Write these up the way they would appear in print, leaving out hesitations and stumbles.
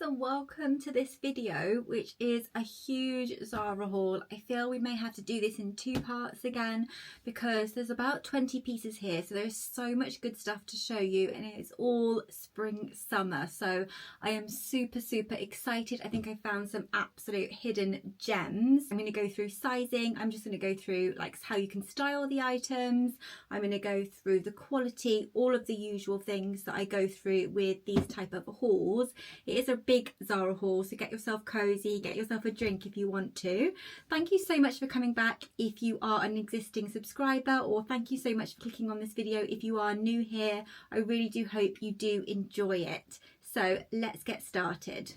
and welcome to this video, which is a huge Zara haul. I feel we may have to do this in two parts again because there's about 20 pieces here, so there's so much good stuff to show you, and it's all spring summer, so I am super excited. I think I found some absolute hidden gems. I'm going to go through sizing. I'm just going to go through like how you can style the items. I'm going to go through the quality, all of the usual things that I go through with these type of hauls. It is a big Zara haul, so get yourself cozy, get yourself a drink if you want to. Thank you so much for coming back if you are an existing subscriber, or thank you so much for clicking on this video if you are new here. I really do hope you do enjoy it. So let's get started.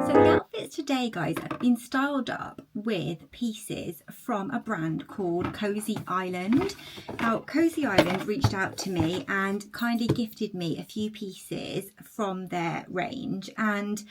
So the outfits today, guys, have been styled up with pieces from a brand called Cosy Island. Now, Cosy Island reached out to me and kindly gifted me a few pieces from their range, and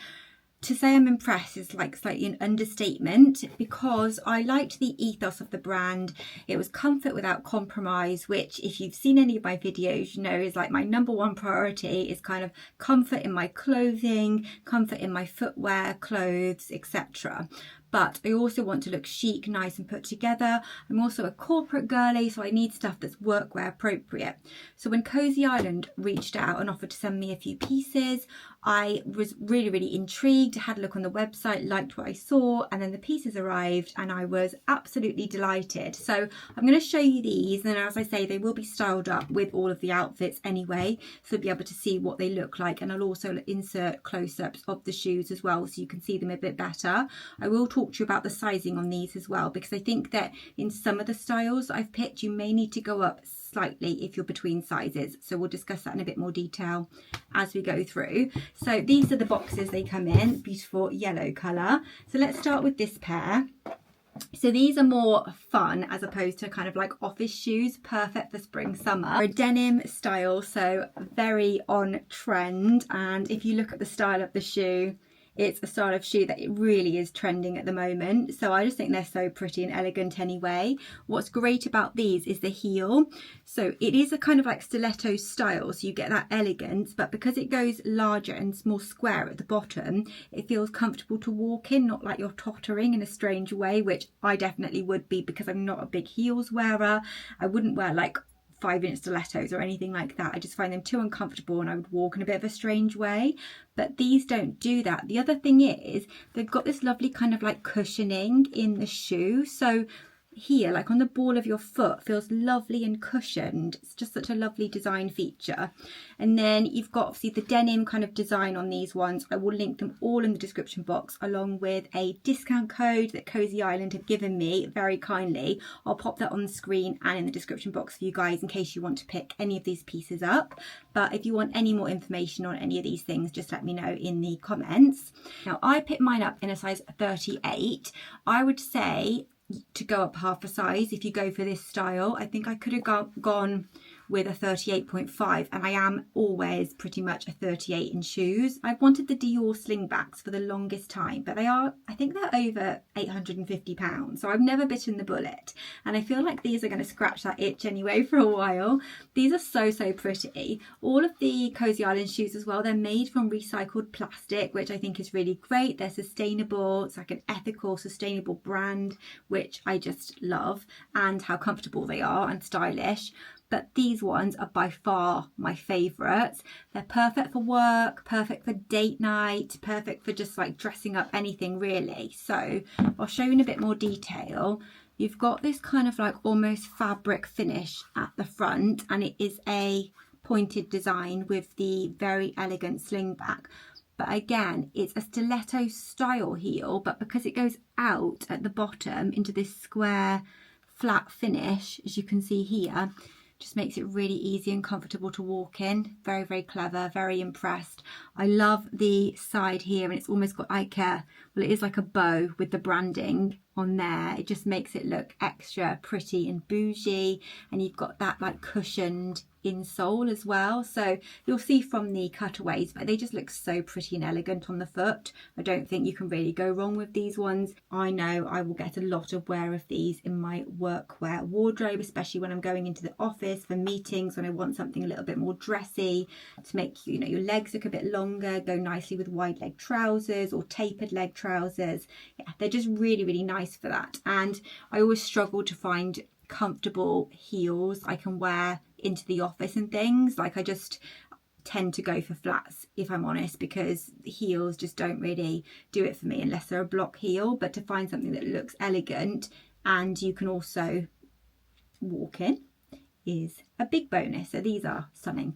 to say I'm impressed is like slightly an understatement because I liked the ethos of the brand. It was comfort without compromise, which if you've seen any of my videos, you know is like my number one priority is kind of comfort in my clothing, comfort in my footwear, clothes, etc. But I also want to look chic, nice and put together. I'm also a corporate girly, so I need stuff that's workwear appropriate. So when Cosy Island reached out and offered to send me a few pieces, I was really intrigued, had a look on the website, liked what I saw, and then the pieces arrived and I was absolutely delighted. So I'm going to show you these, and as I say, they will be styled up with all of the outfits anyway, so you'll be able to see what they look like, and I'll also insert close-ups of the shoes as well so you can see them a bit better. I will talk to you about the sizing on these as well, because I think that in some of the styles I've picked you may need to go up slightly if you're between sizes, so we'll discuss that in a bit more detail as we go through. So these are the boxes they come in, beautiful yellow colour. So let's start with this pair. So these are more fun as opposed to kind of like office shoes, perfect for spring summer. A denim style, so very on trend, and if you look at the style of the shoe, it's a style of shoe that it really is trending at the moment. So I just think they're so pretty and elegant anyway. What's great about these is the heel. So it is a kind of like stiletto style, so you get that elegance, but because it goes larger and more square at the bottom, it feels comfortable to walk in, not like you're tottering in a strange way, which I definitely would be because I'm not a big heels wearer. I wouldn't wear like 5-inch stilettos or anything like that. I just find them too uncomfortable and I would walk in a bit of a strange way, but these don't do that. The other thing is they've got this lovely kind of like cushioning in the shoe, so here, like on the ball of your foot, feels lovely and cushioned. It's just such a lovely design feature. And then you've got obviously the denim kind of design on these ones. I will link them all in the description box, along with a discount code that Cosy Island have given me very kindly. I'll pop that on the screen and in the description box for you guys in case you want to pick any of these pieces up. But if you want any more information on any of these things, just let me know in the comments. Now, I picked mine up in a size 38. I would say to go up half a size if you go for this style. I think I could have gone with a 38.5, and I am always pretty much a 38 in shoes. I've wanted the Dior slingbacks for the longest time, but I think they're over £850, so I've never bitten the bullet, and I feel like these are going to scratch that itch anyway for a while. These are so pretty. All of the Cosy Island shoes as well, they're made from recycled plastic, which I think is really great. They're sustainable. It's like an ethical, sustainable brand, which I just love, and how comfortable they are and stylish. But these ones are by far my favourites. They're perfect for work, perfect for date night, perfect for just like dressing up anything really. So I'll show you in a bit more detail. You've got this kind of like almost fabric finish at the front, and it is a pointed design with the very elegant slingback. But again, it's a stiletto style heel, but because it goes out at the bottom into this square flat finish, as you can see here, just makes it really easy and comfortable to walk in. Very clever, very impressed. I love the side here, and it's almost got like a, well, it is like a bow with the branding on there. It just makes it look extra pretty and bougie, and you've got that like cushioned insole as well, so you'll see from the cutaways, but they just look so pretty and elegant on the foot. I don't think you can really go wrong with these ones. I know I will get a lot of wear of these in my workwear wardrobe, especially when I'm going into the office for meetings, when I want something a little bit more dressy to make, you know, your legs look a bit longer, go nicely with wide leg trousers or tapered leg trousers. Yeah, they're just really, really nice for that. And I always struggle to find comfortable heels I can wear into the office and things. Like, I just tend to go for flats, if I'm honest, because heels just don't really do it for me unless they're a block heel. But to find something that looks elegant and you can also walk in is a big bonus. So these are stunning.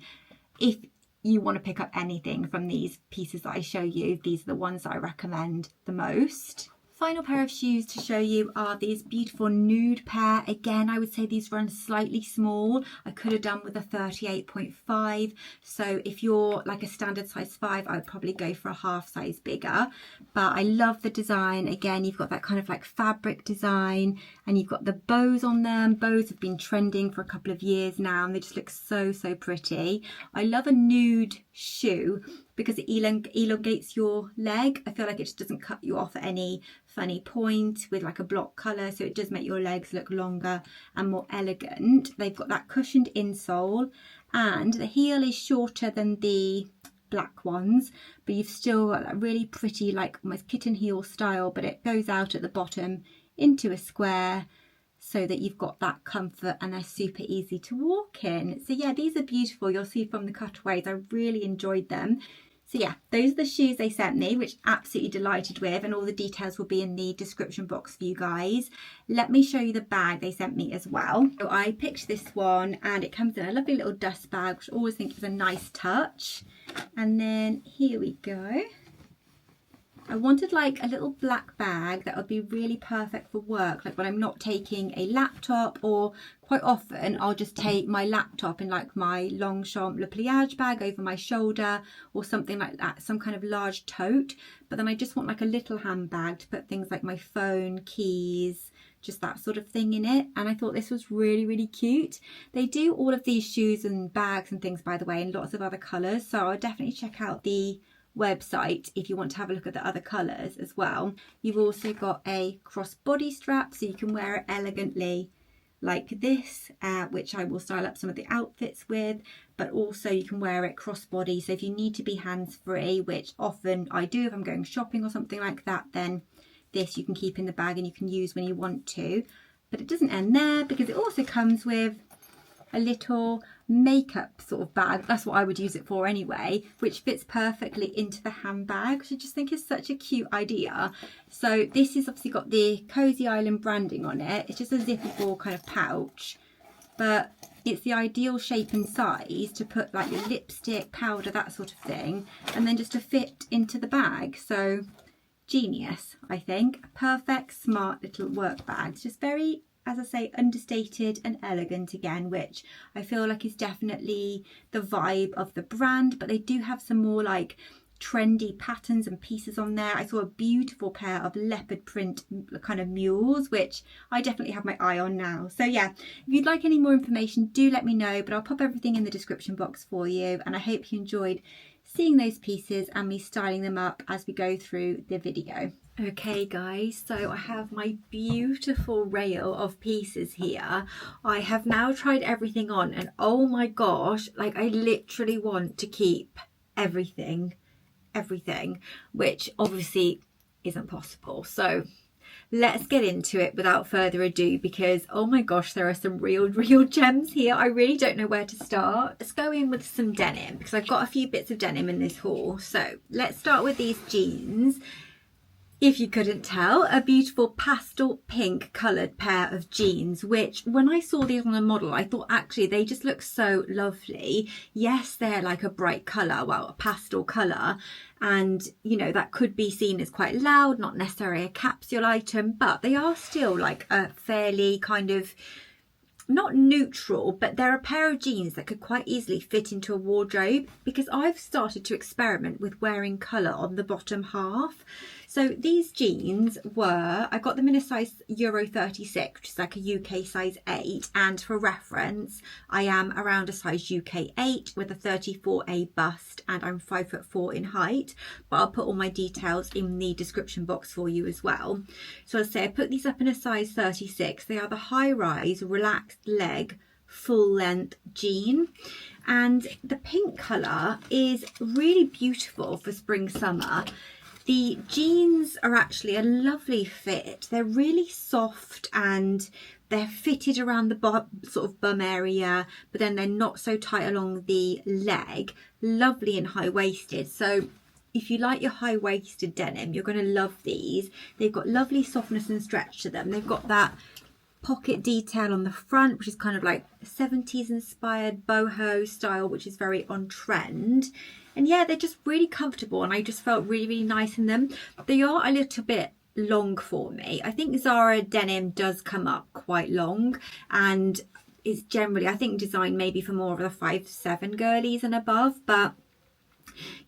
If you want to pick up anything from these pieces that I show you, these are the ones that I recommend the most. Final pair of shoes to show you are these beautiful nude pair. Again, I would say these run slightly small. I could have done with a 38.5. So if you're like a standard size 5, I would probably go for a half size bigger. But I love the design. Again, you've got that kind of like fabric design and you've got the bows on them. Bows have been trending for a couple of years now and they just look so, so pretty. I love a nude shoe because it elongates your leg. I feel like it just doesn't cut you off at any funny point with like a block colour, so it does make your legs look longer and more elegant. They've got that cushioned insole and the heel is shorter than the black ones, but you've still got that really pretty like almost kitten heel style, but it goes out at the bottom into a square so that you've got that comfort and they're super easy to walk in. So yeah, these are beautiful. You'll see from the cutaways, I really enjoyed them. So yeah, those are the shoes they sent me, which I'm absolutely delighted with, and all the details will be in the description box for you guys. Let me show you the bag they sent me as well. So I picked this one and it comes in a lovely little dust bag, which I always think is a nice touch. And then here we go. I wanted like a little black bag that would be really perfect for work, like when I'm not taking a laptop, or quite often I'll just take my laptop in like my Longchamp Le Pliage bag over my shoulder or something like that, some kind of large tote. But then I just want like a little handbag to put things like my phone, keys, just that sort of thing in it. And I thought this was really, really cute. They do all of these shoes and bags and things, by the way, in lots of other colours, so I'll definitely check out the website if you want to have a look at the other colours as well. You've also got a crossbody strap so you can wear it elegantly like this, which I will style up some of the outfits with, but also you can wear it crossbody, so if you need to be hands-free, which often I do if I'm going shopping or something like that, then this you can keep in the bag and you can use when you want to. But it doesn't end there, because it also comes with a little makeup sort of bag. That's what I would use it for anyway, which fits perfectly into the handbag, which I just think is such a cute idea. So this has obviously got the Cosy Island branding on it. It's just a zippable kind of pouch, but it's the ideal shape and size to put like your lipstick, powder, that sort of thing, and then just to fit into the bag. So genius, I think. Perfect, smart little work bag. It's just very, as I say, understated and elegant again, which I feel like is definitely the vibe of the brand. But they do have some more like trendy patterns and pieces on there. I saw a beautiful pair of leopard print kind of mules, which I definitely have my eye on now. So yeah, if you'd like any more information, do let me know, but I'll pop everything in the description box for you. And I hope you enjoyed seeing those pieces and me styling them up as we go through the video. Okay guys, so I have my beautiful rail of pieces here. I have now tried everything on and oh my gosh, like I literally want to keep everything, which obviously isn't possible. So let's get into it without further ado, because oh my gosh, there are some real gems here. I really don't know where to start. Let's go in with some denim, because I've got a few bits of denim in this haul. So let's start with these jeans. If you couldn't tell, a beautiful pastel pink coloured pair of jeans, which when I saw these on the model, I thought actually they just look so lovely. Yes, they're like a bright colour, well, a pastel colour, and you know, that could be seen as quite loud, not necessarily a capsule item, but they are still like a fairly kind of not neutral, but they're a pair of jeans that could quite easily fit into a wardrobe, because I've started to experiment with wearing colour on the bottom half. So these jeans were, I got them in a size Euro 36, which is like a UK size 8. And for reference, I am around a size UK 8 with a 34A bust, and I'm 5'4" in height. But I'll put all my details in the description box for you as well. So as I say, I put these up in a size 36. They are the high rise, relaxed leg, full length jean. And the pink colour is really beautiful for spring summer. The jeans are actually a lovely fit. They're really soft and they're fitted around the sort of bum area, but then they're not so tight along the leg. Lovely and high-waisted. So if you like your high-waisted denim, you're going to love these. They've got lovely softness and stretch to them. They've got that pocket detail on the front, which is kind of like 70s inspired boho style, which is very on trend. And yeah, they're just really comfortable, and I just felt really, really nice in them. They are a little bit long for me. I think Zara denim does come up quite long, and is generally, I think, designed maybe for more of the 5'7" girlies and above. But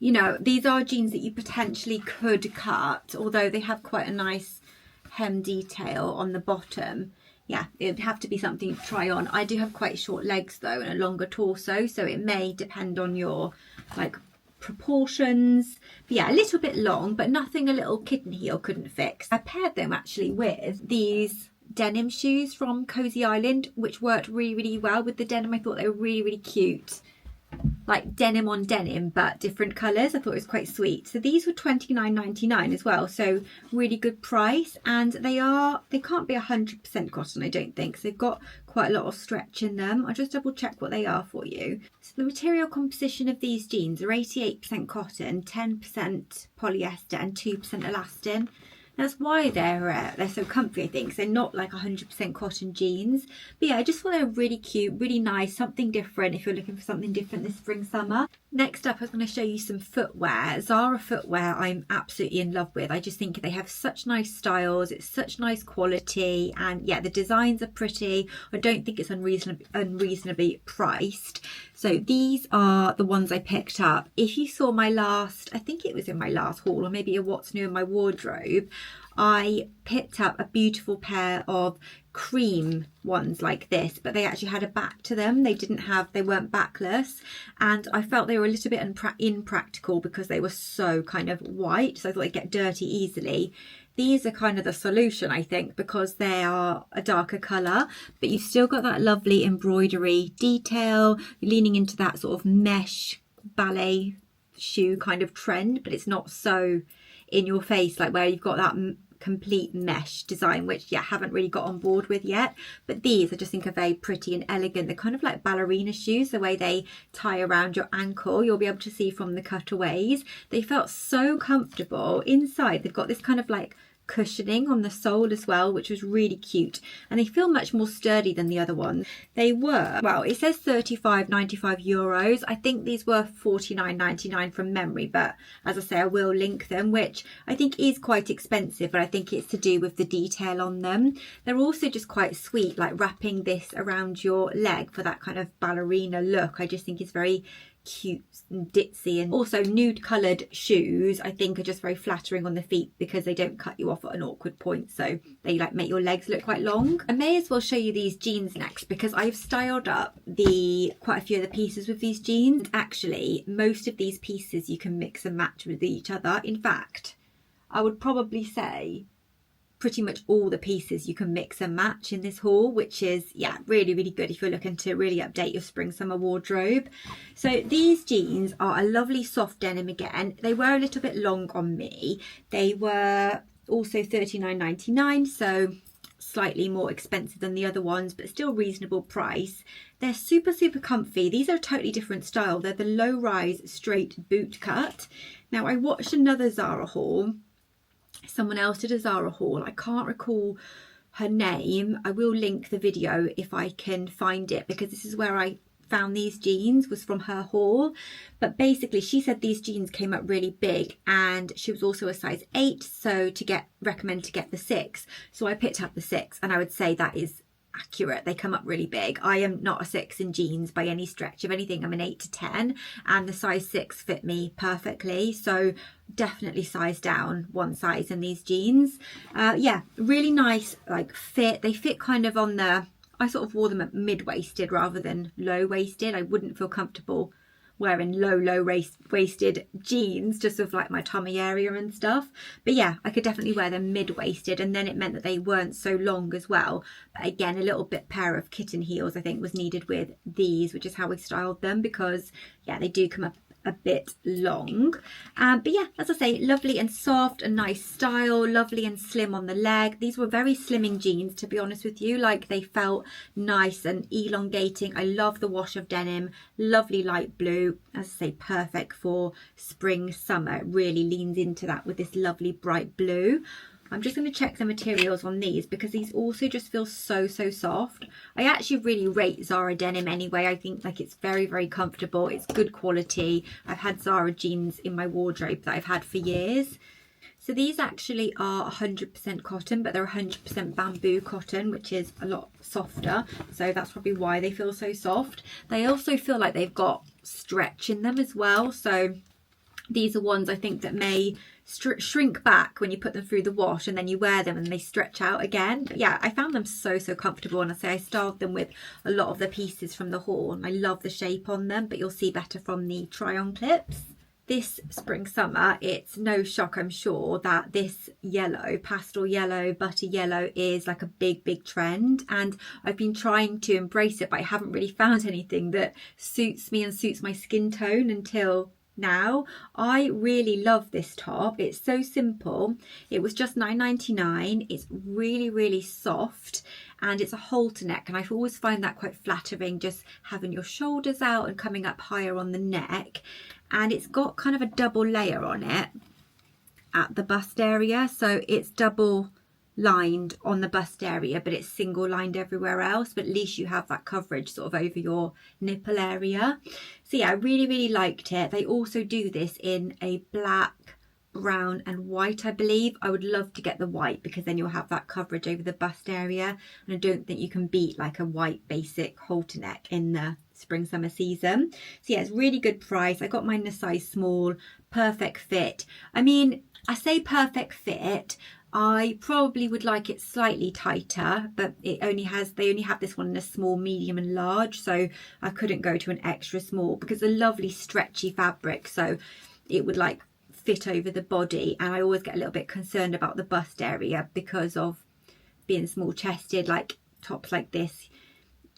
you know, these are jeans that you potentially could cut, although they have quite a nice hem detail on the bottom. Yeah, it would have to be something to try on. I do have quite short legs though, and a longer torso, so it may depend on your like proportions. But yeah, a little bit long, but nothing a little kitten heel couldn't fix. I paired them actually with these denim shoes from Cosy Island, which worked really, really well with the denim. I thought they were really, really cute. Like denim on denim, but different colours. I thought it was quite sweet. So these were £29.99 as well, so really good price. And they can't be 100% cotton, I don't think. So they've got quite a lot of stretch in them. I'll just double check what they are for you. So the material composition of these jeans are 88% cotton, 10% polyester and 2% elastin. That's why they're so comfy, I think. So they're not like 100% cotton jeans. But yeah, I just thought they were really cute, really nice, something different if you're looking for something different this spring, summer. Next up, I was going to show you some footwear. Zara footwear I'm absolutely in love with. I just think they have such nice styles. It's such nice quality. And yeah, the designs are pretty. I don't think it's unreasonably priced. So these are the ones I picked up. If you saw my last, I think it was in my last haul, or maybe a what's new in my wardrobe, I picked up a beautiful pair of cream ones like this, but they actually had a back to them. They weren't backless, and I felt they were a little bit impractical because they were so kind of white, so I thought they'd get dirty easily. These are kind of the solution, I think, because they are a darker colour, but you've still got that lovely embroidery detail. You're leaning into that sort of mesh ballet shoe kind of trend, but it's not so in your face, like where you've got that complete mesh design, which yeah, haven't really got on board with yet. But these I just think are very pretty and elegant. They're kind of like ballerina shoes, the way they tie around your ankle. You'll be able to see from the cutaways. They felt so comfortable. Inside they've got this kind of like cushioning on the sole as well, which was really cute, and they feel much more sturdy than the other ones. They were, well, it says 35.95 euros. I think these were 49.99 from memory, but as I say, I will link them, which I think is quite expensive, but I think it's to do with the detail on them. They're also just quite sweet, like wrapping this around your leg for that kind of ballerina look. I just think it's very cute and ditzy. And also nude coloured shoes I think are just very flattering on the feet because they don't cut you off at an awkward point, so they like make your legs look quite long. I may as well show you these jeans next because I've styled up quite a few of the pieces with these jeans. Actually, most of these pieces you can mix and match with each other. In fact, I would probably say pretty much all the pieces you can mix and match in this haul, which is yeah, really, really good if you're looking to really update your spring summer wardrobe. So these jeans are a lovely soft denim again. They were a little bit long on me. They were also £39.99, so slightly more expensive than the other ones, but still reasonable price. They're super, super comfy. These are a totally different style. They're the low rise straight boot cut. Now I watched another Zara haul. Someone else did a Zara haul. I can't recall her name. I will link the video if I can find it, because this is where I found these jeans, was from her haul. But basically she said these jeans came up really big, and she was also a size 8, so recommend to get the 6. So I picked up the 6, and I would say that is accurate. They come up really big. I am not a 6 in jeans by any stretch. If anything, I'm an 8 to 10, and the size 6 fit me perfectly. So definitely size down one size in these jeans. Yeah, really nice like fit. They fit kind of on the, I sort of wore them at mid-waisted rather than low-waisted. I wouldn't feel comfortable wearing low waisted jeans just with like my tummy area and stuff, but yeah, I could definitely wear them mid-waisted, and then it meant that they weren't so long as well. But again, a little bit pair of kitten heels I think was needed with these, which is how we styled them, because yeah, they do come up a bit long. But yeah, as I say, lovely and soft, a nice style, lovely and slim on the leg. These were very slimming jeans, to be honest with you. Like, they felt nice and elongating. I love the wash of denim, lovely light blue, as I say, perfect for spring summer. It really leans into that with this lovely bright blue. I'm just going to check the materials on these, because these also just feel so soft. I actually really rate Zara denim anyway. I think like it's very comfortable. It's good quality. I've had Zara jeans in my wardrobe that I've had for years. So these actually are 100% cotton, but they're 100% bamboo cotton, which is a lot softer. So that's probably why they feel so soft. They also feel like they've got stretch in them as well. So these are ones I think that may shrink back when you put them through the wash, and then you wear them and they stretch out again. But yeah, I found them so comfortable, and I say I styled them with a lot of the pieces from the haul, and I love the shape on them, but you'll see better from the try-on clips. This spring summer, it's no shock, I'm sure, that this yellow, pastel yellow, butter yellow is like a big trend, and I've been trying to embrace it, but I haven't really found anything that suits me and suits my skin tone until now. I really love this top. It's so simple. It was just $9.99. It's really soft, and it's a halter neck, and I always find that quite flattering, just having your shoulders out and coming up higher on the neck. And it's got kind of a double layer on it at the bust area, so it's double lined on the bust area, but it's single lined everywhere else, but at least you have that coverage sort of over your nipple area. So yeah, I really liked it. They also do this in a black, brown and white, I believe. I would love to get the white, because then you'll have that coverage over the bust area, and I don't think you can beat like a white basic halter neck in the spring summer season. So yeah, it's really good price. I got mine in a size small, perfect fit. I mean, I say perfect fit, I probably would like it slightly tighter, but they only have this one in a small, medium and large, so I couldn't go to an extra small, because it's a lovely stretchy fabric, so it would like fit over the body. And I always get a little bit concerned about the bust area because of being small chested. Like tops like this,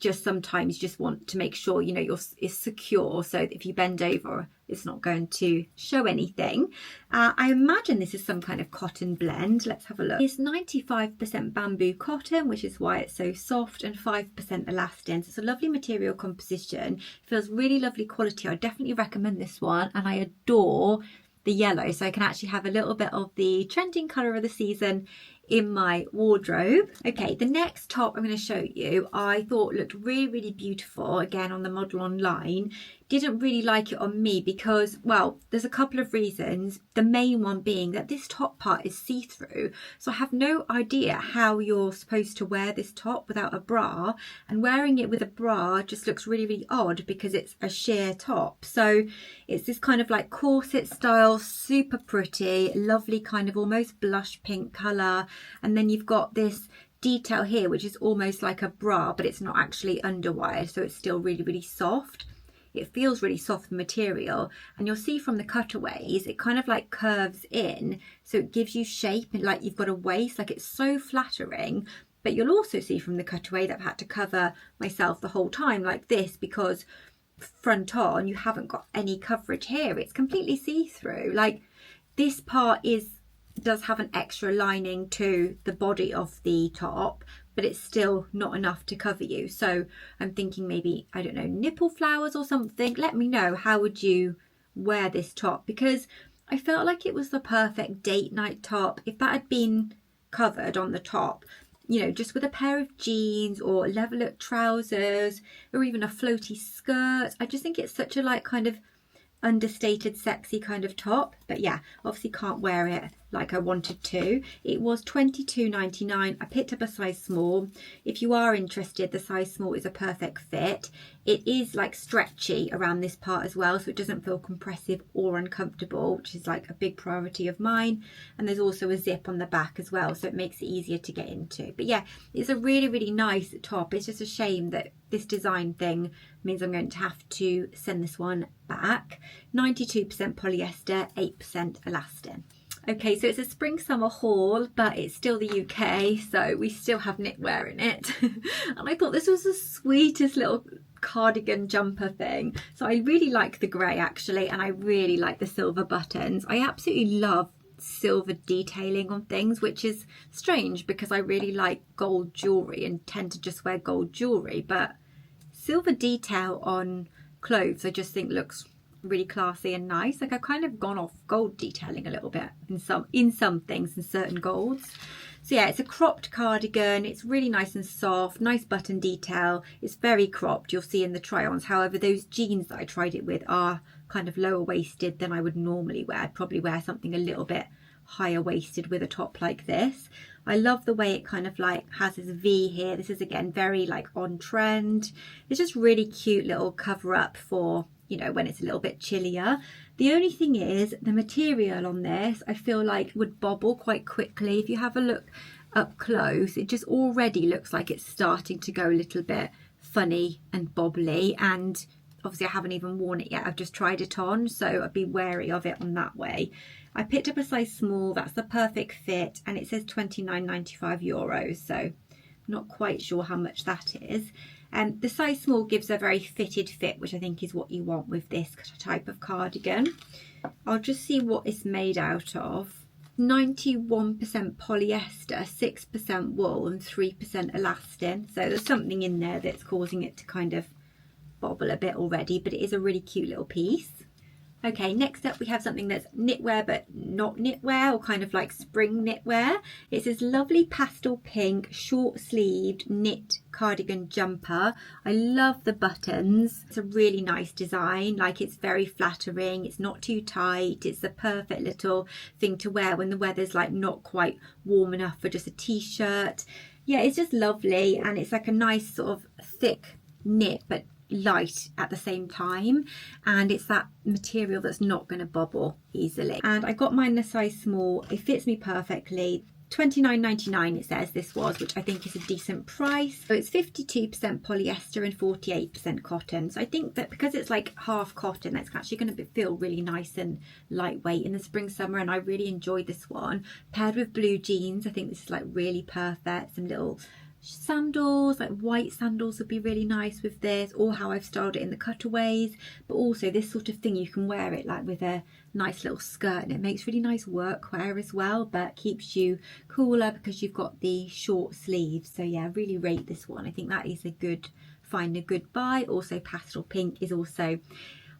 just sometimes just want to make sure, you know, it's secure, so if you bend over it's not going to show anything. I imagine this is some kind of cotton blend. Let's have a look. It's 95% bamboo cotton, which is why it's so soft, and 5% elastin. So it's a lovely material composition. It feels really lovely quality. I definitely recommend this one, and I adore the yellow, so I can actually have a little bit of the trending colour of the season in my wardrobe. Okay, the next top I'm going to show you, I thought looked really beautiful, again on the model online. Didn't really like it on me because, well, there's a couple of reasons. The main one being that this top part is see-through, so I have no idea how you're supposed to wear this top without a bra, and wearing it with a bra just looks really odd because it's a sheer top. So it's this kind of like corset style, super pretty, lovely kind of almost blush pink colour, and then you've got this detail here which is almost like a bra, but it's not actually underwired, so it's still really soft. It feels really soft material, and you'll see from the cutaways it kind of like curves in, so it gives you shape, and like you've got a waist, like it's so flattering. But you'll also see from the cutaway that I've had to cover myself the whole time like this, because front on you haven't got any coverage here. It's completely see-through. Like this part does have an extra lining to the body of the top, but it's still not enough to cover you. So I'm thinking maybe, I don't know, nipple flowers or something. Let me know, how would you wear this top? Because I felt like it was the perfect date night top. If that had been covered on the top, you know, just with a pair of jeans or level look trousers or even a floaty skirt, I just think it's such a like kind of understated sexy kind of top. But yeah, obviously can't wear it like I wanted to. It was $22.99. I picked up a size small. If you are interested, the size small is a perfect fit. It is like stretchy around this part as well, so it doesn't feel compressive or uncomfortable, which is like a big priority of mine. And there's also a zip on the back as well, so it makes it easier to get into. But yeah, it's a really, really nice top. It's just a shame that this design thing means I'm going to have to send this one back. 92% polyester, 8% elastin. Okay, so it's a spring summer haul, but it's still the UK, so we still have knitwear in it. And I thought this was the sweetest little cardigan jumper thing. So I really like the grey actually, and I really like the silver buttons. I absolutely love silver detailing on things, which is strange because I really like gold jewellery and tend to just wear gold jewellery, but silver detail on clothes I just think looks really classy and nice. Like I've kind of gone off gold detailing a little bit in some things, in certain golds. So yeah, it's a cropped cardigan. It's really nice and soft, nice button detail. It's very cropped, you'll see in the try-ons. However, those jeans that I tried it with are kind of lower waisted than I would normally wear. I'd probably wear something a little bit higher waisted with a top like this. I love the way it kind of like has this V here. This is again very like on trend. It's just really cute little cover up for, you know, when it's a little bit chillier. The only thing is the material on this I feel like would bobble quite quickly. If you have a look up close, it just already looks like it's starting to go a little bit funny and bobbly, and obviously I haven't even worn it yet. I've just tried it on, so I'd be wary of it on that way. I picked up a size small. That's the perfect fit, and it says €29.95, so I'm not quite sure how much that is. And the size small gives a very fitted fit, which I think is what you want with this type of cardigan. I'll just see what it's made out of. 91% polyester, 6% wool and 3% elastin. So there's something in there that's causing it to kind of bobble a bit already, but it is a really cute little piece. Okay, next up we have something that's knitwear but not knitwear, or kind of like spring knitwear. It's this lovely pastel pink short sleeved knit cardigan jumper. I love the buttons. It's a really nice design, like it's very flattering, it's not too tight, it's the perfect little thing to wear when the weather's like not quite warm enough for just a t-shirt. Yeah, it's just lovely, and it's like a nice sort of thick knit but light at the same time, and it's that material that's not going to bobble easily. And I got mine in a size small. It fits me perfectly. $29.99 it says this was, which I think is a decent price. So it's 52% polyester and 48% cotton. So I think that because it's like half cotton, that's actually going to feel really nice and lightweight in the spring summer, and I really enjoyed this one. Paired with blue jeans, I think this is like really perfect. Some little sandals, like white sandals would be really nice with this, or how I've styled it in the cutaways. But also this sort of thing, you can wear it like with a nice little skirt, and it makes really nice work wear as well, but keeps you cooler because you've got the short sleeves. So yeah, really rate this one. I think that is a good find, a good buy. Also pastel pink is also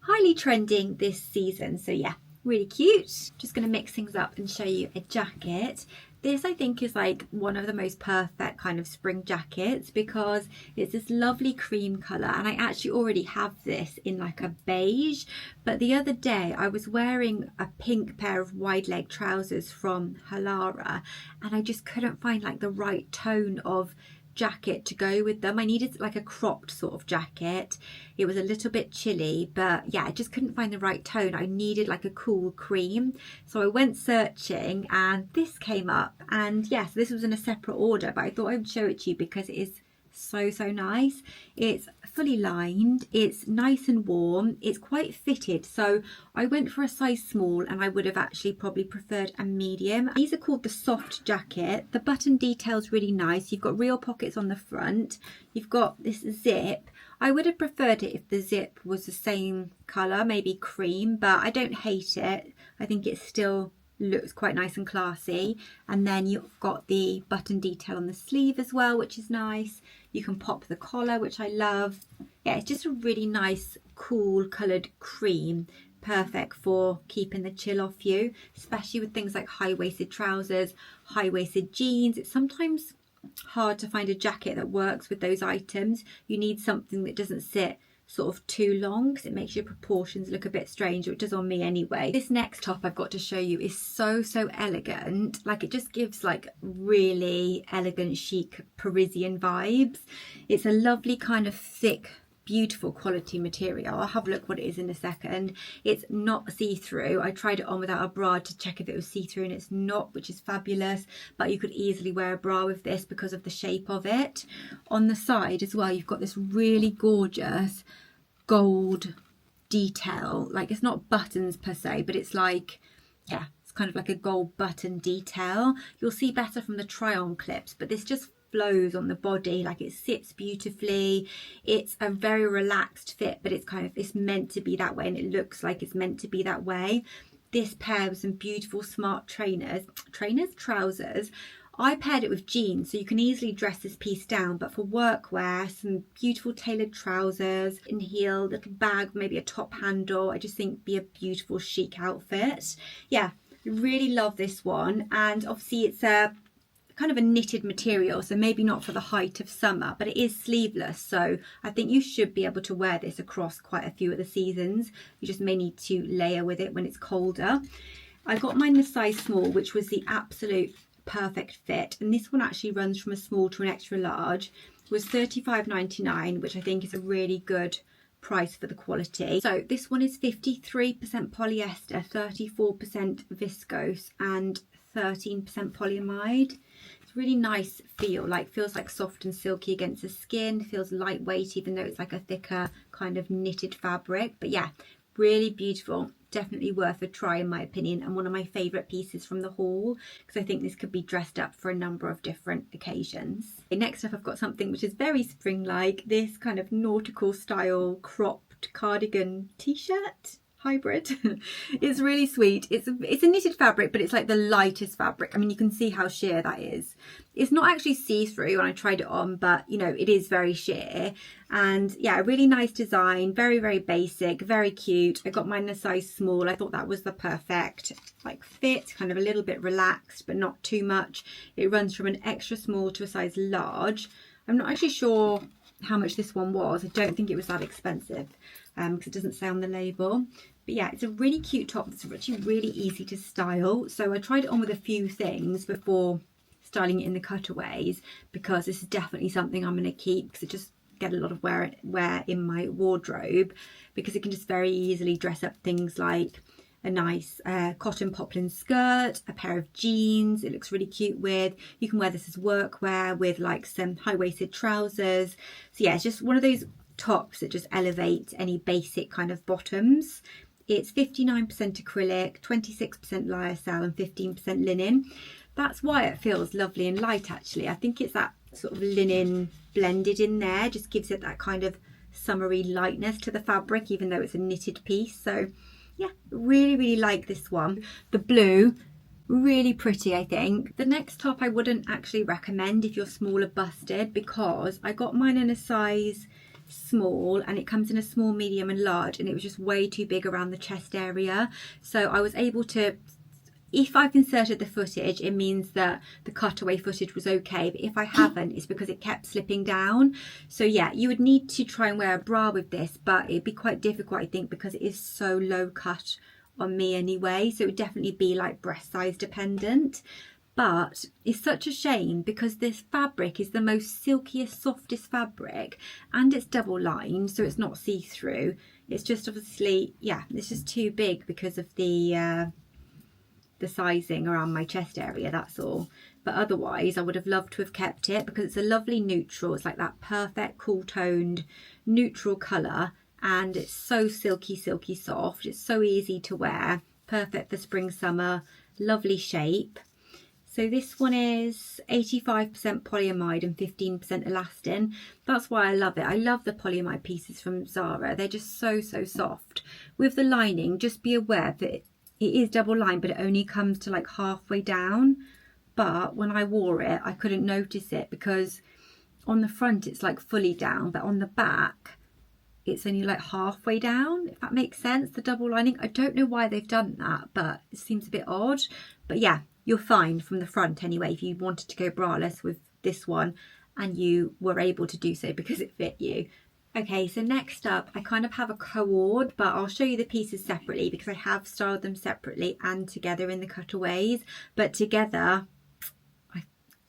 highly trending this season, so yeah, really cute. Just going to mix things up and show you a jacket. This I think is like one of the most perfect kind of spring jackets because it's this lovely cream colour, and I actually already have this in like a beige. But the other day I was wearing a pink pair of wide leg trousers from Halara, and I just couldn't find like the right tone of jacket to go with them. I needed like a cropped sort of jacket. It was a little bit chilly, but yeah, I just couldn't find the right tone. I needed like a cool cream, so I went searching and this came up. And yes, this was in a separate order, but I thought I would show it to you because it is so nice. It's fully lined, it's nice and warm, it's quite fitted. So I went for a size small, and I would have actually probably preferred a medium. These are called the soft jacket. The button detail's really nice. You've got real pockets on the front. You've got this zip. I would have preferred it if the zip was the same colour, maybe cream, but I don't hate it. I think it still looks quite nice and classy. And then you've got the button detail on the sleeve as well, which is nice. You can pop the collar, which I love. Yeah, it's just a really nice cool coloured cream, perfect for keeping the chill off you, especially with things like high-waisted trousers, high-waisted jeans. It's sometimes hard to find a jacket that works with those items. You need something that doesn't sit sort of too long because it makes your proportions look a bit strange, or it does on me anyway. This next top I've got to show you is so elegant. Like, it just gives like really elegant chic Parisian vibes. It's a lovely kind of thick, beautiful quality material. I'll have a look what it is in a second. It's not see-through. I tried it on without a bra to check if it was see-through, and it's not, which is fabulous. But you could easily wear a bra with this because of the shape of it. On the side as well, you've got this really gorgeous gold detail. Like, it's not buttons per se, but it's like, yeah, it's kind of like a gold button detail. You'll see better from the try-on clips, but this just flows on the body. Like, it sits beautifully. It's a very relaxed fit, but it's meant to be that way, and it looks like it's meant to be that way. This pair with some beautiful smart trousers. I paired it with jeans, so you can easily dress this piece down, but for workwear, some beautiful tailored trousers, in heel, little bag, maybe a top handle. I just think be a beautiful chic outfit. Yeah, really love this one. And obviously it's a kind of a knitted material, so maybe not for the height of summer, but it is sleeveless, so I think you should be able to wear this across quite a few of the seasons. You just may need to layer with it when it's colder. I got mine the size small, which was the absolute perfect fit, and this one actually runs from a small to an extra large. It was £35.99, which I think is a really good price for the quality. So this one is 53% polyester, 34% viscose and 13% polyamide. It's really nice feel, like feels like soft and silky against the skin, feels lightweight even though it's like a thicker kind of knitted fabric. But yeah, really beautiful, definitely worth a try in my opinion, and one of my favorite pieces from the haul because I think this could be dressed up for a number of different occasions. Okay, next up I've got something which is very spring-like, this kind of nautical style cropped cardigan t-shirt hybrid. It's really sweet. It's a knitted fabric, but it's like the lightest fabric. I mean, you can see how sheer that is. It's not actually see-through when I tried it on, but you know, it is very sheer. And yeah, a really nice design, very basic, very cute. I got mine in a size small. I thought that was the perfect like fit, kind of a little bit relaxed but not too much. It runs from an extra small to a size large. I'm not actually sure how much this one was. I don't think it was that expensive because it doesn't say on the label. But yeah, it's a really cute top that's actually really easy to style. So I tried it on with a few things before styling it in the cutaways, because this is definitely something I'm going to keep because it just get a lot of wear in my wardrobe, because it can just very easily dress up things like a nice cotton poplin skirt, a pair of jeans. It looks really cute with. You can wear this as workwear with like some high-waisted trousers. So yeah, it's just one of those tops that just elevate any basic kind of bottoms. It's 59% acrylic, 26% lyocell and 15% linen. That's why it feels lovely and light actually. I think it's that sort of linen blended in there, just gives it that kind of summery lightness to the fabric, even though it's a knitted piece. So yeah, really like this one. The blue, really pretty I think. The next top I wouldn't actually recommend if you're smaller busted, because I got mine in a size small and it comes in a small, medium and large, and it was just way too big around the chest area. So I was able to, if I've inserted the footage, it means that the cutaway footage was okay, but if I haven't, it's because it kept slipping down. So yeah, you would need to try and wear a bra with this, but it'd be quite difficult I think, because it is so low cut on me anyway, so it would definitely be like breast size dependent. But it's such a shame because this fabric is the most silkiest, softest fabric, and it's double lined, so it's not see-through. It's just obviously, yeah, it's just too big because of the sizing around my chest area, that's all. But otherwise I would have loved to have kept it because it's a lovely neutral. It's like that perfect cool toned neutral colour, and it's so silky soft. It's so easy to wear, perfect for spring summer, lovely shape. So this one is 85% polyamide and 15% elastin. That's why I love it. I love the polyamide pieces from Zara. They're just so soft. With the lining, just be aware that it is double lined, but it only comes to like halfway down. But when I wore it, I couldn't notice it because on the front it's like fully down, but on the back it's only like halfway down, if that makes sense, the double lining. I don't know why they've done that, but it seems a bit odd. But yeah, you're fine from the front anyway if you wanted to go braless with this one and you were able to do so because it fit you. Okay, so next up, I kind of have a cord, but I'll show you the pieces separately because I have styled them separately and together in the cutaways. But together,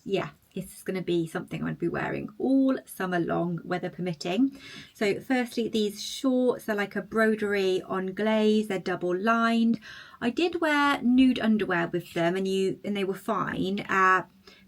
yeah, it's going to be something I'm going to be wearing all summer long, weather permitting. So firstly, these shorts are like a broderie anglaise. They're double lined. I did wear nude underwear with them, and they were fine.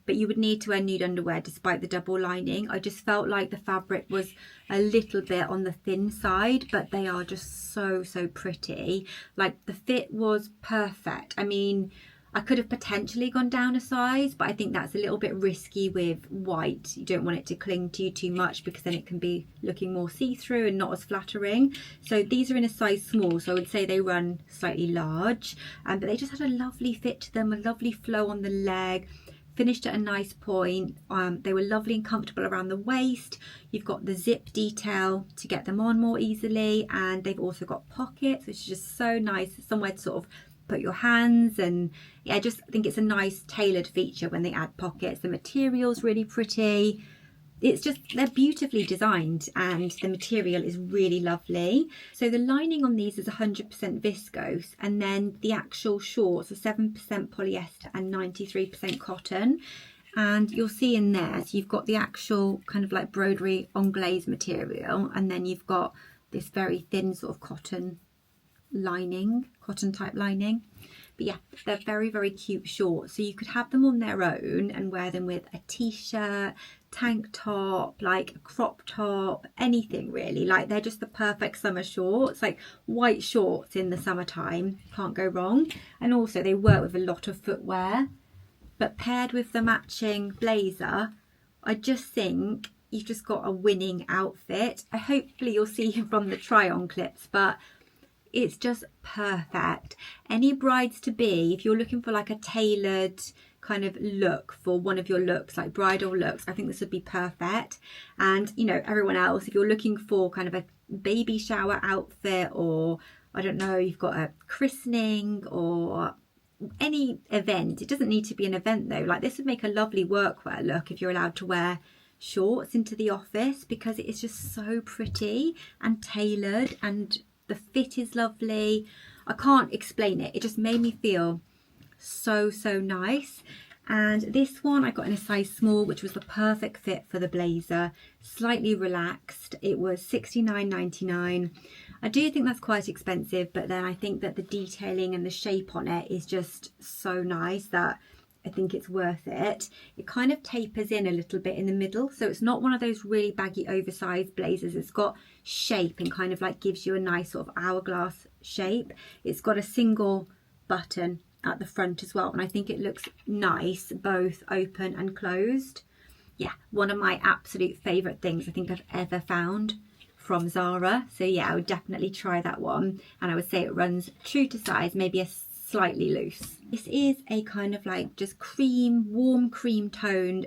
But you would need to wear nude underwear despite the double lining. I just felt like the fabric was a little bit on the thin side, but they are just so pretty. Like, the fit was perfect. I mean, I could have potentially gone down a size, but I think that's a little bit risky with white. You don't want it to cling to you too much because then it can be looking more see-through and not as flattering. So these are in a size small, so I would say they run slightly large, but they just had a lovely fit to them, a lovely flow on the leg. Finished at a nice point. They were lovely and comfortable around the waist. You've got the zip detail to get them on more easily, and they've also got pockets, which is just so nice, somewhere to sort of put your hands. And yeah, I just think it's a nice tailored feature when they add pockets. The material's really pretty. It's just, they're beautifully designed, and the material is really lovely. So the lining on these is 100% viscose, and then the actual shorts are 7% polyester and 93% cotton. And you'll see in there, so you've got the actual kind of like broderie anglaise material, and then you've got this very thin sort of cotton lining, cotton type lining. But yeah, they're very cute shorts. So you could have them on their own and wear them with a t-shirt, tank top, like a crop top, anything really. Like, they're just the perfect summer shorts, like white shorts in the summertime, can't go wrong. And also they work with a lot of footwear, but paired with the matching blazer, I just think you've just got a winning outfit. Hopefully you'll see from the try on clips, but it's just perfect. Any brides to be, if you're looking for like a tailored kind of look for one of your looks, like bridal looks, I think this would be perfect. And you know, everyone else, if you're looking for kind of a baby shower outfit, or I don't know, you've got a christening or any event, it doesn't need to be an event though, like this would make a lovely workwear look if you're allowed to wear shorts into the office, because it is just so pretty and tailored, and the fit is lovely. I can't explain it. It just made me feel so nice. And this one I got in a size small, which was the perfect fit for the blazer. Slightly relaxed. It was $69.99. I do think that's quite expensive, but then I think that the detailing and the shape on it is just so nice that I think it's worth it. It kind of tapers in a little bit in the middle, so it's not one of those really baggy oversized blazers. It's got shape and kind of like gives you a nice sort of hourglass shape. It's got a single button at the front as well, and I think it looks nice both open and closed. Yeah, one of my absolute favorite things I think I've ever found from Zara. So yeah, I would definitely try that one, and I would say it runs true to size, maybe a slightly loose. This is a kind of like just warm cream toned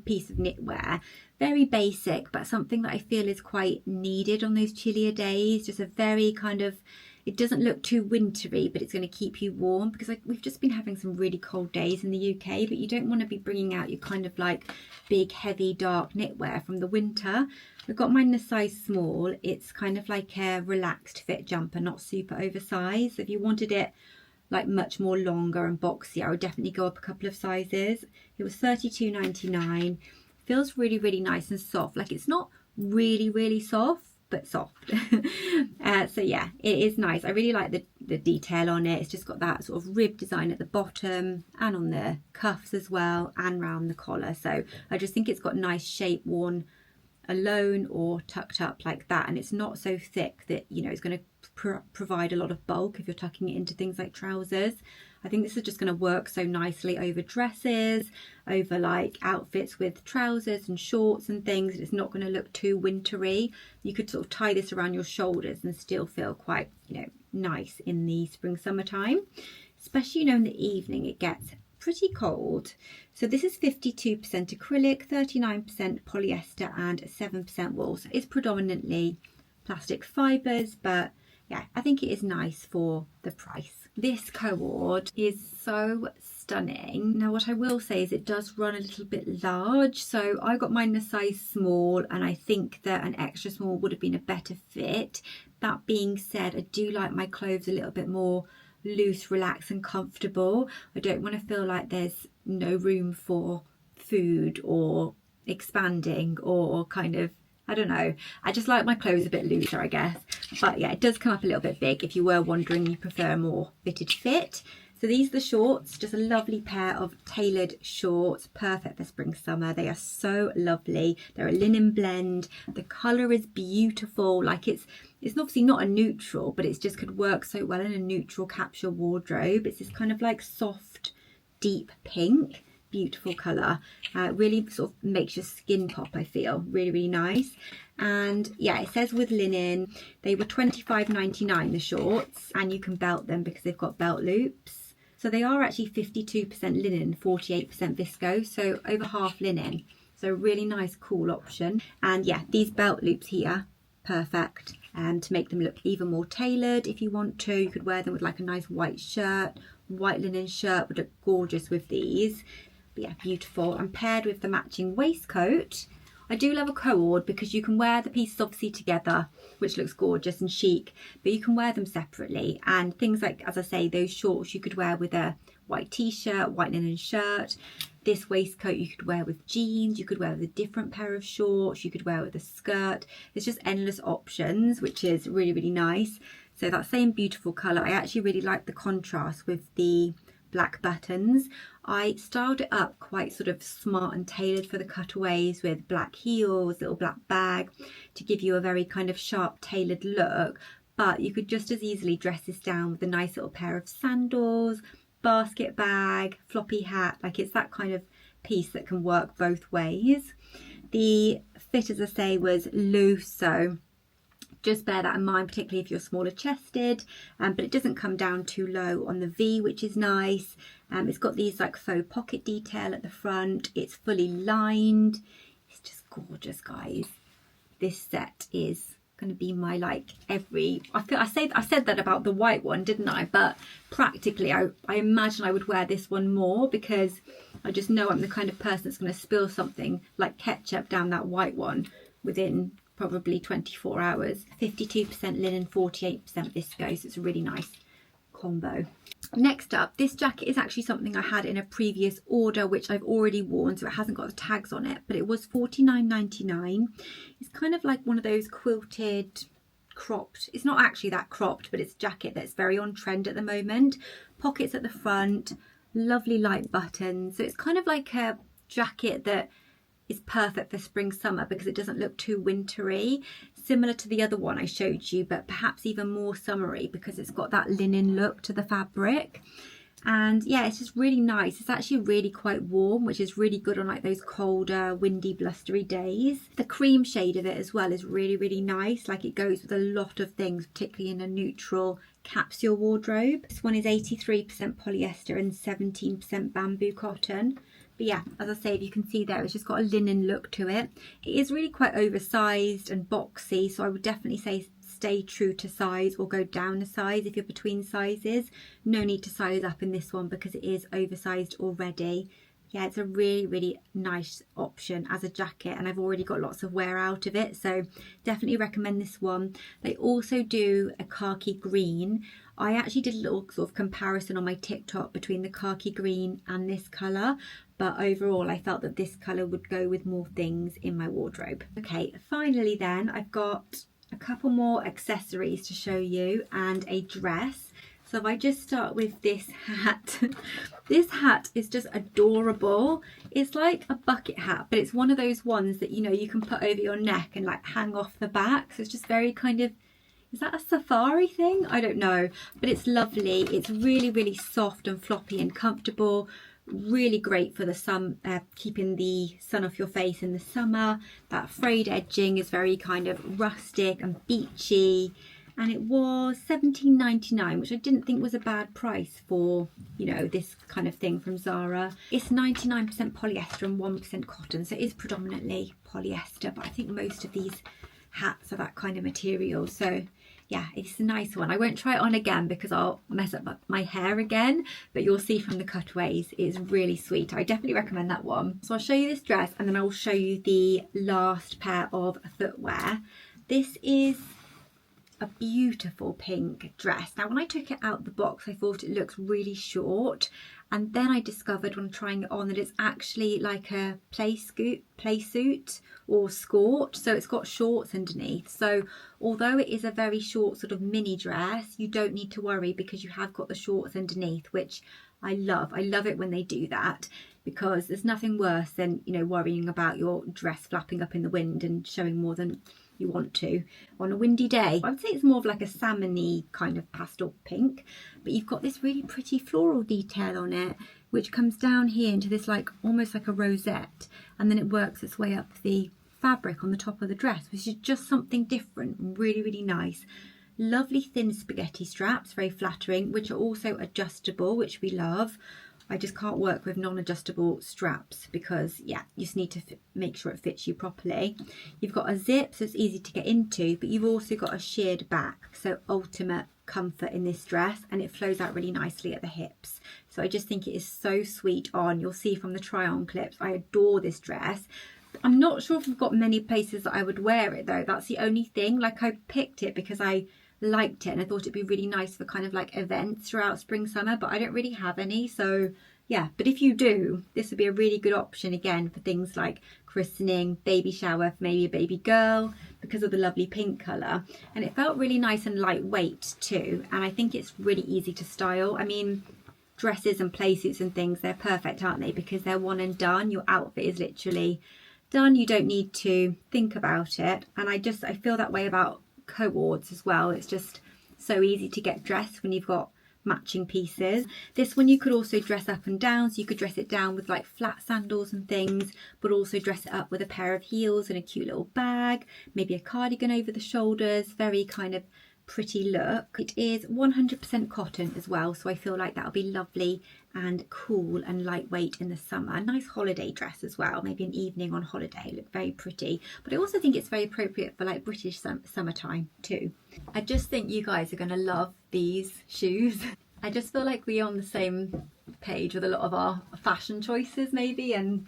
piece of knitwear. Very basic, but something that I feel is quite needed on those chillier days. Just a very kind of, it doesn't look too wintry, but it's going to keep you warm, because like we've just been having some really cold days in the UK, but you don't want to be bringing out your kind of like big heavy dark knitwear from the winter. I've got mine in a size small. It's kind of like a relaxed fit jumper, not super oversized. If you wanted it like much more longer and boxy, I would definitely go up a couple of sizes. It was $32.99. Feels really nice and soft. Like, it's not really soft, but soft. So yeah, it is nice. I really like the detail on it. It's just got that sort of rib design at the bottom and on the cuffs as well, and round the collar. So I just think it's got nice shape worn alone or tucked up like that, and it's not so thick that, you know, it's going to provide a lot of bulk if you're tucking it into things like trousers. I think this is just going to work so nicely over dresses, over like outfits with trousers and shorts and things. It's not going to look too wintry. You could sort of tie this around your shoulders and still feel quite, you know, nice in the spring summertime, especially, you know, in the evening it gets pretty cold. So this is 52% acrylic, 39% polyester and 7% wool. So it's predominantly plastic fibres, but yeah, I think it is nice for the price. This cord is so stunning. Now what I will say is it does run a little bit large, so I got mine in a size small, and I think that an extra small would have been a better fit. That being said, I do like my clothes a little bit more loose, relaxed and comfortable. I don't want to feel like there's no room for food or expanding or kind of, I don't know, I just like my clothes a bit looser, I guess. But yeah, it does come up a little bit big if you were wondering you prefer a more fitted fit. So these are the shorts, just a lovely pair of tailored shorts, perfect for spring summer. They are so lovely. They're a linen blend. The colour is beautiful. Like it's obviously not a neutral, but it's just could work so well in a neutral capsule wardrobe. It's this kind of like soft, deep pink. Beautiful colour. Really sort of makes your skin pop, I feel. Really, really nice. And yeah, it says with linen. They were £25.99, the shorts, and you can belt them because they've got belt loops. So they are actually 52% linen, 48% viscose, so over half linen. So really nice, cool option. And yeah, these belt loops here, perfect. And to make them look even more tailored if you want to. You could wear them with like a nice white shirt. White linen shirt would look gorgeous with these. But yeah, beautiful. And paired with the matching waistcoat. I do love a cord because you can wear the pieces obviously together, which looks gorgeous and chic, but you can wear them separately. And things like, as I say, those shorts you could wear with a white t-shirt, white linen shirt. This waistcoat you could wear with jeans, you could wear with a different pair of shorts, you could wear with a skirt. There's just endless options, which is really, really nice. So that same beautiful colour, I actually really like the contrast with the black buttons. I styled it up quite sort of smart and tailored for the cutaways with black heels, little black bag to give you a very kind of sharp tailored look, but you could just as easily dress this down with a nice little pair of sandals, basket bag, floppy hat. Like it's that kind of piece that can work both ways. The fit, as I say, was loose, so just bear that in mind, particularly if you're smaller chested, but it doesn't come down too low on the V, which is nice. It's got these like faux pocket detail at the front. It's fully lined. It's just gorgeous, guys. This set is going to be my like I said that about the white one, didn't I? But practically I imagine I would wear this one more because I just know I'm the kind of person that's going to spill something like ketchup down that white one within probably 24 hours. 52% linen, 48% viscose. It's a really nice combo. Next up, this jacket is actually something I had in a previous order which I've already worn, so it hasn't got the tags on it, but it was £49.99. It's kind of like one of those quilted cropped, it's not actually that cropped, but it's a jacket that's very on trend at the moment. Pockets at the front, lovely light buttons, so it's kind of like a jacket that is perfect for spring summer because it doesn't look too wintry, similar to the other one I showed you, but perhaps even more summery because it's got that linen look to the fabric. And yeah, it's just really nice. It's actually really quite warm, which is really good on like those colder, windy, blustery days. The cream shade of it as well is really, really nice. Like it goes with a lot of things, particularly in a neutral capsule wardrobe. This one is 83% polyester and 17% bamboo cotton. But yeah, as I say, if you can see there, it's just got a linen look to it. It is really quite oversized and boxy, so I would definitely say stay true to size or go down a size if you're between sizes. No need to size up in this one because it is oversized already. Yeah, it's a really, really nice option as a jacket, and I've already got lots of wear out of it, so definitely recommend this one. They also do a khaki green. I actually did a little sort of comparison on my TikTok between the khaki green and this colour, but overall I felt that this colour would go with more things in my wardrobe. Okay, finally then, I've got a couple more accessories to show you and a dress. So if I just start with this hat, this hat is just adorable. It's like a bucket hat, but it's one of those ones that, you know, you can put over your neck and like hang off the back. So it's just very kind of, is that a safari thing? I don't know, but it's lovely. It's really, really soft and floppy and comfortable. Really great for the sun, keeping the sun off your face in the summer. That frayed edging is very kind of rustic and beachy. And it was £17.99, which I didn't think was a bad price for, you know, this kind of thing from Zara. It's 99% polyester and 1% cotton, so it is predominantly polyester, but I think most of these hats are that kind of material. So yeah, it's a nice one. I won't try it on again because I'll mess up my hair again, but you'll see from the cutaways it's really sweet. I definitely recommend that one. So I'll show you this dress and then I'll show you the last pair of footwear. This is a beautiful pink dress. Now when I took it out the box I thought it looks really short, and then I discovered when trying it on that it's actually like a play suit or skirt, so it's got shorts underneath. So although it is a very short sort of mini dress, you don't need to worry because you have got the shorts underneath, which I love. I love it when they do that, because there's nothing worse than, you know, worrying about your dress flapping up in the wind and showing more than you want to on a windy day. I would say it's more of like a salmon-y kind of pastel pink, but you've got this really pretty floral detail on it, which comes down here into this like almost like a rosette, and then it works its way up the fabric on the top of the dress, which is just something different. Really, really nice. Lovely thin spaghetti straps, very flattering, which are also adjustable, which we love. I just can't work with non-adjustable straps because, yeah, you just need to make sure it fits you properly. You've got a zip, so it's easy to get into, but you've also got a sheared back, so ultimate comfort in this dress, and it flows out really nicely at the hips. So I just think it is so sweet on. You'll see from the try-on clips, I adore this dress. I'm not sure if I've got many places that I would wear it though. That's the only thing. Like, I picked it because I liked it and I thought it'd be really nice for kind of like events throughout spring summer, but I don't really have any. So yeah, but if you do, this would be a really good option again for things like christening, baby shower for maybe a baby girl, because of the lovely pink colour. And it felt really nice and lightweight too, and I think it's really easy to style. I mean, dresses and play suits and things, they're perfect, aren't they? Because they're one and done. Your outfit is literally done. You don't need to think about it. And I feel that way about co-ords as well. It's just so easy to get dressed when you've got matching pieces. This one you could also dress up and down, so you could dress it down with like flat sandals and things, but also dress it up with a pair of heels and a cute little bag, maybe a cardigan over the shoulders. Very kind of pretty look. It is 100% cotton as well, so I feel like that'll be lovely and cool and lightweight in the summer. A nice holiday dress as well, maybe an evening on holiday. Look very pretty, but I also think it's very appropriate for like British summertime too. I just think you guys are going to love these shoes. I just feel like we're on the same page with a lot of our fashion choices maybe. And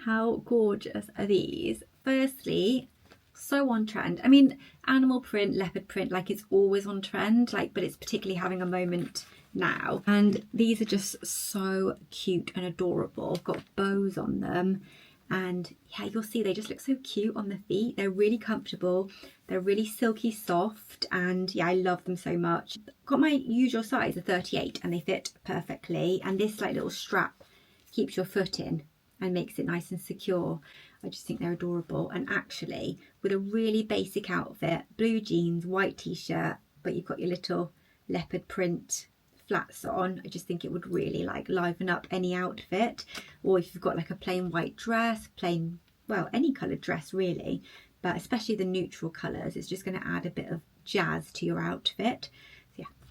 how gorgeous are these? Firstly, so on trend. I mean, animal print, leopard print, like it's always on trend, like, but it's particularly having a moment now. And these are just so cute and adorable. Got bows on them, and yeah, you'll see they just look so cute on the feet. They're really comfortable, they're really silky soft, and yeah, I love them so much. Got my usual size, a 38, and they fit perfectly. And this like little strap keeps your foot in and makes it nice and secure. I just think they're adorable. And actually, with a really basic outfit, blue jeans, white t-shirt, but you've got your little leopard print flats on, I just think it would really like liven up any outfit. Or if you've got like a plain white dress, plain, well, any coloured dress really, but especially the neutral colours, it's just going to add a bit of jazz to your outfit.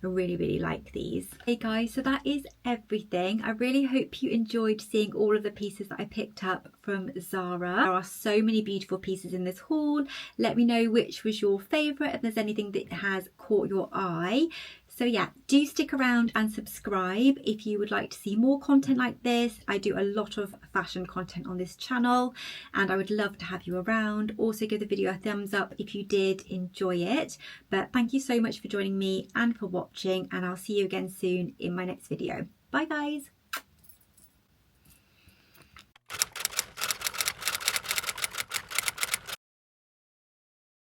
I really, really like these. Hey guys, so that is everything. I really hope you enjoyed seeing all of the pieces that I picked up from Zara. There are so many beautiful pieces in this haul. Let me know which was your favourite, if there's anything that has caught your eye. So yeah, do stick around and subscribe if you would like to see more content like this. I do a lot of fashion content on this channel and I would love to have you around. Also give the video a thumbs up if you did enjoy it. But thank you so much for joining me and for watching, and I'll see you again soon in my next video. Bye guys.